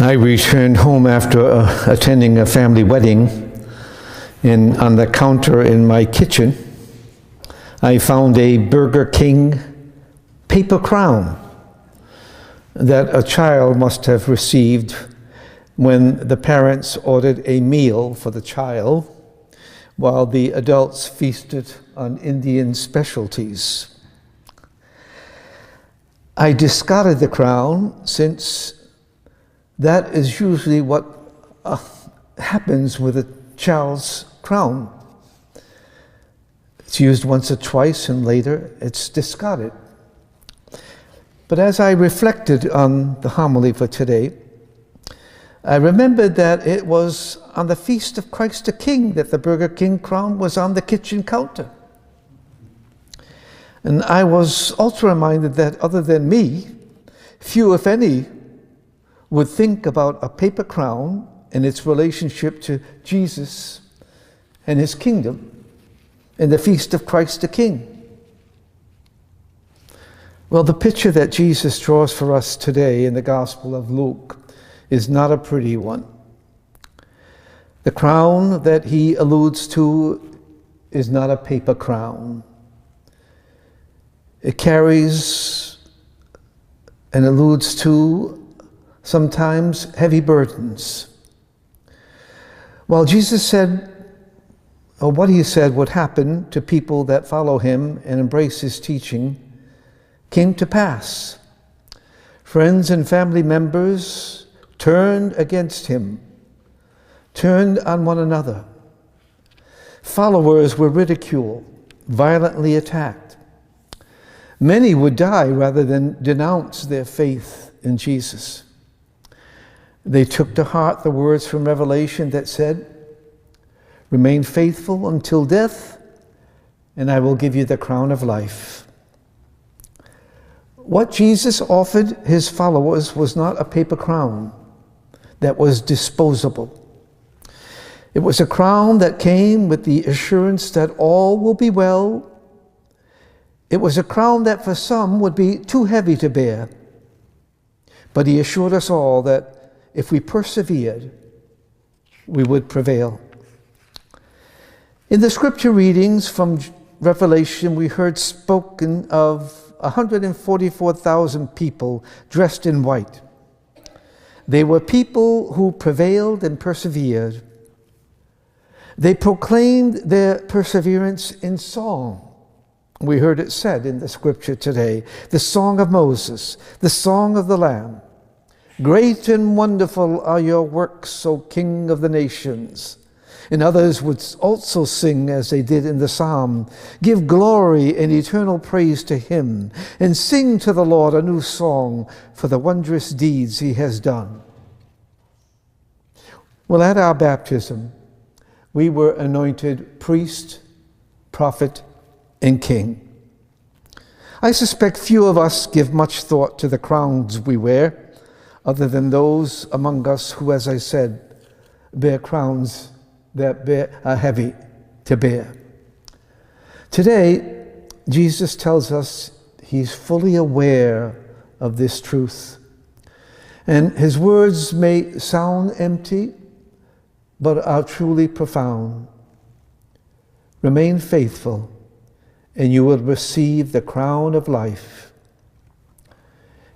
I returned home after attending a family wedding, and on the counter in my kitchen, I found a Burger King paper crown that a child must have received when the parents ordered a meal for the child while the adults feasted on Indian specialties. I discarded the crown since that is usually what happens with a child's crown. It's used once or twice and later it's discarded. But as I reflected on the homily for today, I remembered that it was on the Feast of Christ the King that the Burger King crown was on the kitchen counter. And I was also reminded that other than me, few, if any, would think about a paper crown and its relationship to Jesus and his kingdom and the Feast of Christ the King. Well, the picture that Jesus draws for us today in the Gospel of Luke is not a pretty one. The crown that he alludes to is not a paper crown. It carries and alludes to sometimes heavy burdens. While Jesus said, or what he said would happen to people that follow him and embrace his teaching, came to pass. Friends and family members turned against him, turned on one another. Followers were ridiculed, violently attacked. Many would die rather than denounce their faith in Jesus. They took to heart the words from Revelation that said, "Remain faithful until death, and I will give you the crown of life." What Jesus offered his followers was not a paper crown that was disposable. It was a crown that came with the assurance that all will be well. It was a crown that for some would be too heavy to bear. But he assured us all that if we persevered, we would prevail. In the scripture readings from Revelation, we heard spoken of 144,000 people dressed in white. They were people who prevailed and persevered. They proclaimed their perseverance in song. We heard it said in the scripture today, the song of Moses, the song of the Lamb. Great and wonderful are your works, O King of the nations. And others would also sing as they did in the psalm, give glory and eternal praise to him, and sing to the Lord a new song for the wondrous deeds he has done. Well, at our baptism, we were anointed priest, prophet, and king. I suspect few of us give much thought to the crowns we wear, other than those among us who, as I said, bear crowns that are heavy to bear. Today, Jesus tells us he's fully aware of this truth. And his words may sound empty, but are truly profound. Remain faithful, and you will receive the crown of life.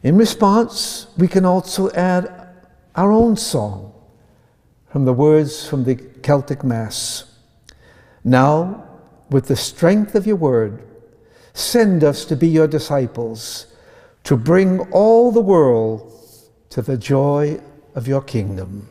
In response, we can also add our own song from the words from the Celtic Mass. Now, with the strength of your word, send us to be your disciples, to bring all the world to the joy of your kingdom.